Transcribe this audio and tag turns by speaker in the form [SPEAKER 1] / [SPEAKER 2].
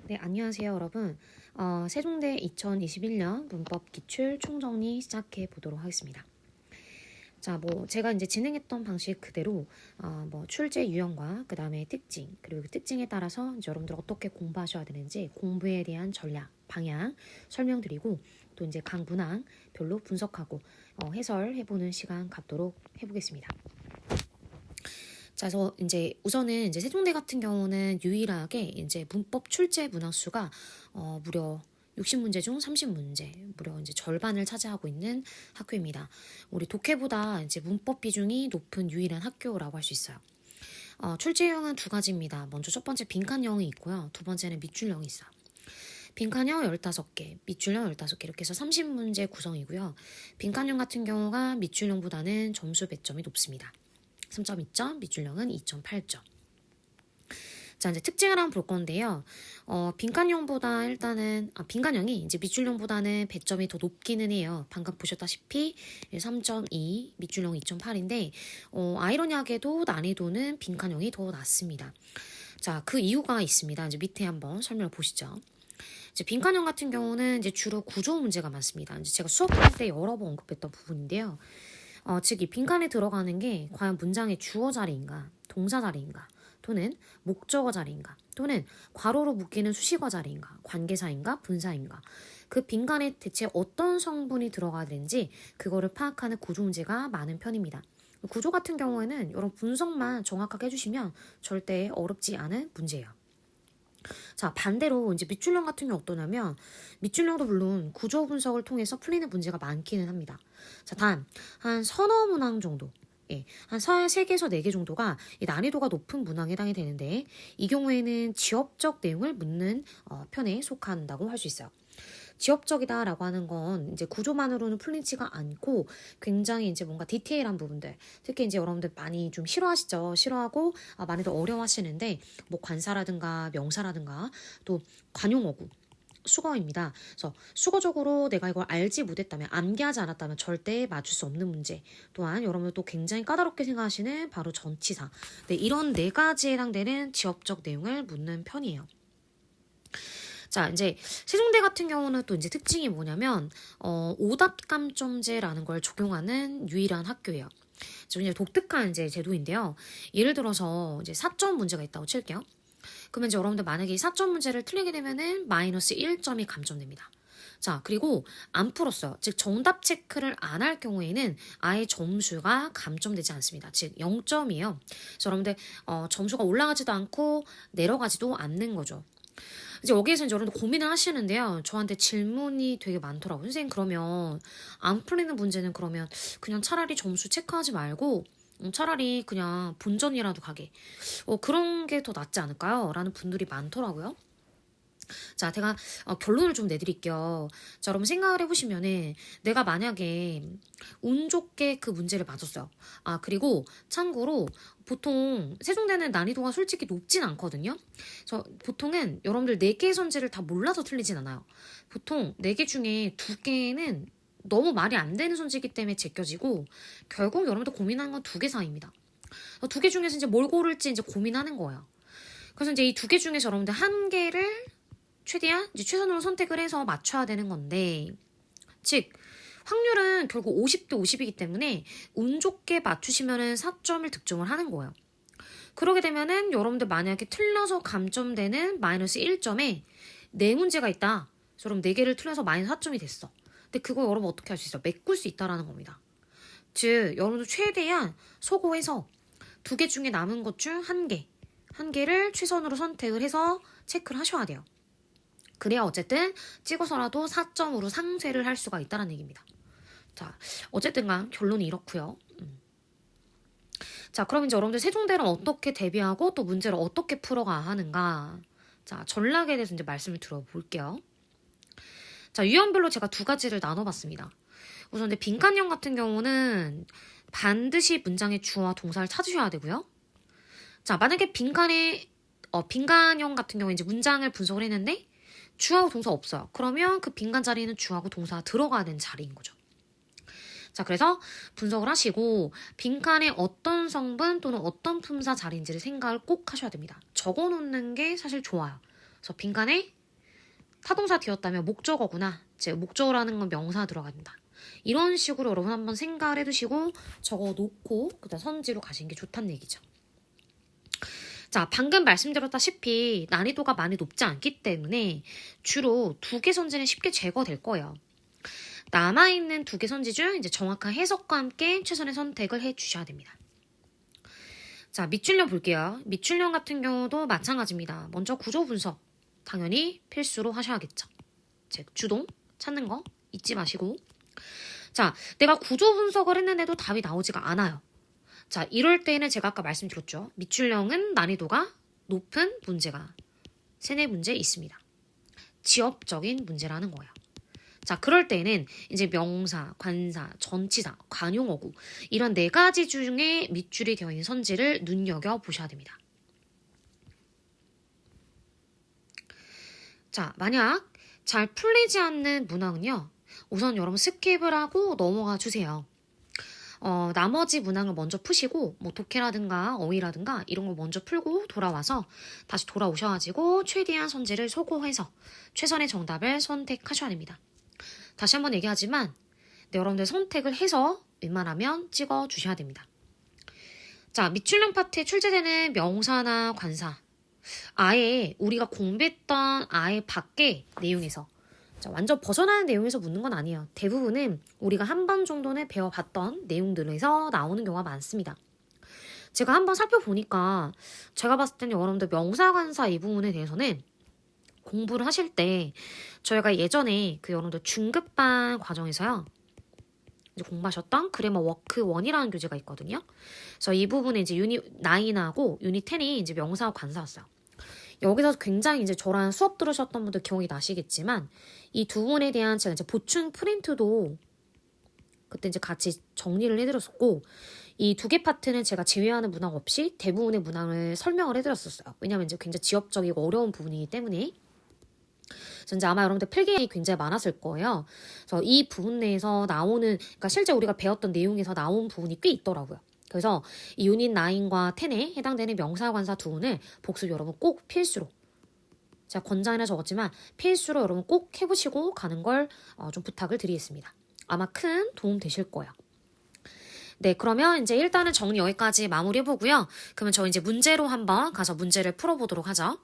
[SPEAKER 1] 네, 안녕하세요, 여러분. 세종대 2021년 문법 기출 총정리 시작해 보도록 하겠습니다. 자, 제가 이제 진행했던 방식 그대로, 출제 유형과 그 다음에 특징, 그리고 그 특징에 따라서 이제 여러분들 어떻게 공부하셔야 되는지 공부에 대한 전략, 방향 설명드리고 또 이제 각 문항 별로 분석하고 해설해보는 시간 갖도록 해보겠습니다. 자, 그래서 이제 우선은 이제 세종대 같은 경우는 유일하게 이제 문법 출제 문항 수가 무려 60문제 중 30문제, 무려 이제 절반을 차지하고 있는 학교입니다. 우리 독해보다 이제 문법 비중이 높은 유일한 학교라고 할 수 있어요. 출제형은 두 가지입니다. 먼저 첫 번째 빈칸형이 있고요. 두 번째는 밑줄형이 있어요. 빈칸형 15개, 밑줄형 15개 이렇게 해서 30문제 구성이고요. 빈칸형 같은 경우가 밑줄형보다는 점수 배점이 높습니다. 3.2점, 밑줄형은 2.8점. 자, 이제 특징을 한번 볼 건데요. 빈칸형보다 빈칸형이 이제 밑줄형보다는 배점이 더 높기는 해요. 방금 보셨다시피 3.2, 밑줄형 2.8인데, 아이러니하게도 난이도는 빈칸형이 더 낮습니다. 자, 그 이유가 있습니다. 이제 밑에 한번 설명을 보시죠. 이제 빈칸형 같은 경우는 이제 주로 구조 문제가 많습니다. 이제 제가 수업할 때 여러 번 언급했던 부분인데요. 즉, 이 빈칸에 들어가는 게 과연 문장의 주어 자리인가, 동사 자리인가, 또는 목적어 자리인가, 또는 괄호로 묶이는 수식어 자리인가, 관계사인가, 분사인가. 그 빈칸에 대체 어떤 성분이 들어가야 되는지 그거를 파악하는 구조 문제가 많은 편입니다. 구조 같은 경우에는 이런 분석만 정확하게 해주시면 절대 어렵지 않은 문제예요. 자, 반대로 이제 밑줄형 같은 경우 어떠냐면 밑줄형도 물론 구조 분석을 통해서 풀리는 문제가 많기는 합니다. 자, 한 서너 문항 정도, 한 3개에서 4개 정도가 이 난이도가 높은 문항에 해당이 되는데 이 경우에는 지역적 내용을 묻는 편에 속한다고 할 수 있어요. 지역적이다라고 하는 건 이제 구조만으로는 풀리지가 않고 굉장히 이제 뭔가 디테일한 부분들, 특히 이제 여러분들 많이 좀 싫어하시죠. 싫어하고 많이들 어려워하시는데 뭐 관사라든가 명사라든가 또 관용어구, 수거입니다. 그래서 수거적으로 내가 이걸 알지 못했다면, 암기하지 않았다면 절대 맞출 수 없는 문제. 또한 여러분들 또 굉장히 까다롭게 생각하시는 바로 전치사. 네, 이런 4가지에 해당되는 지역적 내용을 묻는 편이에요. 자, 이제 세종대 같은 경우는 또 이제 특징이 뭐냐면 오답감점제라는 걸 적용하는 유일한 학교예요. 이제 독특한 이제 제도인데요. 예를 들어서 이제 4점 문제가 있다고 칠게요. 그러면 이제 여러분들 만약에 이 4점 문제를 틀리게 되면은 마이너스 1점이 감점됩니다. 자, 그리고 안 풀었어요. 즉 정답 체크를 안 할 경우에는 아예 점수가 감점되지 않습니다. 즉 0점이에요. 그래서 여러분들 점수가 올라가지도 않고 내려가지도 않는 거죠. 이제 여기에서 이제 여러분들 고민을 하시는데요. 저한테 질문이 되게 많더라고요. 선생님, 그러면 안 풀리는 문제는 그러면 그냥 차라리 점수 체크하지 말고 차라리 그냥 본전이라도 가게. 그런 게 더 낫지 않을까요? 라는 분들이 많더라고요. 자, 제가 결론을 좀 내드릴게요. 자, 여러분 생각을 해보시면은 내가 만약에 운 좋게 그 문제를 맞았어요. 그리고 참고로 보통 세종대는 난이도가 솔직히 높진 않거든요. 그래서 보통은 여러분들 4개의 선지를 다 몰라서 틀리진 않아요. 보통 4개 중에 2개는 너무 말이 안 되는 선지이기 때문에 제껴지고 결국 여러분들 고민하는 건 2개 사이입니다. 2개 중에서 이제 뭘 고를지 이제 고민하는 거예요. 그래서 이제 이 2개 중에서 여러분들 한 개를 최대한 이제 최선으로 선택을 해서 맞춰야 되는 건데, 즉 확률은 결국 50대 50이기 때문에 운 좋게 맞추시면은 4점을 득점을 하는 거예요. 그러게 되면은 여러분들 만약에 틀려서 감점되는 마이너스 1점에 4문제가 있다. 그래서 여러분 4개를 틀려서 마이너스 4점이 됐어. 근데 그거 여러분 어떻게 할 수 있어요? 메꿀 수 있다라는 겁니다. 즉 여러분들 최대한 소거해서 2개 중에 남은 것 중 한 개를 최선으로 선택을 해서 체크를 하셔야 돼요. 그래야 어쨌든 찍어서라도 4점으로 상쇄를 할 수가 있다는 얘기입니다. 자, 어쨌든간 결론이 이렇고요. 자, 그럼 이제 여러분들 세종대를 어떻게 대비하고 또 문제를 어떻게 풀어가 하는가. 자, 전략에 대해서 이제 말씀을 들어볼게요. 자, 유형별로 제가 2가지를 나눠봤습니다. 우선 이제 빈칸형 같은 경우는 반드시 문장의 주어와 동사를 찾으셔야 되고요. 자, 만약에 빈칸형 같은 경우에 이제 문장을 분석을 했는데 주하고 동사 없어요. 그러면 그 빈칸 자리는 주하고 동사가 들어가야 되는 자리인 거죠. 자, 그래서 분석을 하시고 빈칸에 어떤 성분 또는 어떤 품사 자리인지를 생각을 꼭 하셔야 됩니다. 적어놓는 게 사실 좋아요. 그래서 빈칸에 타동사 뒤였다면 목적어구나. 제 목적어라는 건 명사 들어간다. 이런 식으로 여러분 한번 생각을 해두시고 적어놓고 그다음 선지로 가시는 게 좋다는 얘기죠. 자, 방금 말씀드렸다시피 난이도가 많이 높지 않기 때문에 주로 2개 선지는 쉽게 제거될 거예요. 남아있는 2개 선지 중 이제 정확한 해석과 함께 최선의 선택을 해주셔야 됩니다. 자, 밑줄령 볼게요. 밑줄령 같은 경우도 마찬가지입니다. 먼저 구조 분석 당연히 필수로 하셔야겠죠. 즉 주동 찾는 거 잊지 마시고. 자, 내가 구조 분석을 했는데도 답이 나오지가 않아요. 자, 이럴 때는 제가 아까 말씀드렸죠. 밑줄령은 난이도가 높은 문제가 3-4문제 있습니다. 지엽적인 문제라는 거예요. 자, 그럴 때는 이제 명사, 관사, 전치사, 관용어구 이런 4가지 중에 밑줄이 되어 있는 선지를 눈여겨보셔야 됩니다. 자, 만약 잘 풀리지 않는 문항은요. 우선 여러분 스킵을 하고 넘어가 주세요. 나머지 문항을 먼저 푸시고 뭐 독해라든가 어휘라든가 이런 거 먼저 풀고 돌아와서 다시 돌아오셔가지고 최대한 선지를 소거해서 최선의 정답을 선택하셔야 됩니다. 다시 한번 얘기하지만 여러분들 선택을 해서 웬만하면 찍어주셔야 됩니다. 자, 밑줄령 파트에 출제되는 명사나 관사 아예 우리가 공부했던 아예 밖의 내용에서 완전 벗어나는 내용에서 묻는 건 아니에요. 대부분은 우리가 한 번 정도는 배워봤던 내용들에서 나오는 경우가 많습니다. 제가 한번 살펴보니까 제가 봤을 때는 여러분들 명사관사 이 부분에 대해서는 공부를 하실 때 저희가 예전에 그 여러분들 중급반 과정에서요. 이제 공부하셨던 그래머 워크 1이라는 교재가 있거든요. 그래서 이 부분에 이제 유닛 9하고 유닛 10이 이제 명사 관사였어요. 여기서 굉장히 이제 저랑 수업 들으셨던 분들 기억이 나시겠지만 이 두 분에 대한 제가 이제 보충 프린트도 그때 이제 같이 정리를 해드렸었고 이 2개 파트는 제가 제외하는 문항 없이 대부분의 문항을 설명을 해드렸었어요. 왜냐하면 이제 굉장히 지엽적이고 어려운 부분이기 때문에. 그래서 이제 아마 여러분들 필기량이 굉장히 많았을 거예요. 그래서 이 부분 내에서 나오는 그러니까 실제 우리가 배웠던 내용에서 나온 부분이 꽤 있더라고요. 그래서 이 유닛 9과 10에 해당되는 명사관사 2분을 복습 여러분 꼭 필수로 제가 권장이나 적었지만 필수로 여러분 꼭 해보시고 가는 걸 좀 부탁을 드리겠습니다. 아마 큰 도움 되실 거예요. 네, 그러면 이제 일단은 정리 여기까지 마무리해보고요. 그러면 저 이제 문제로 한번 가서 문제를 풀어보도록 하죠.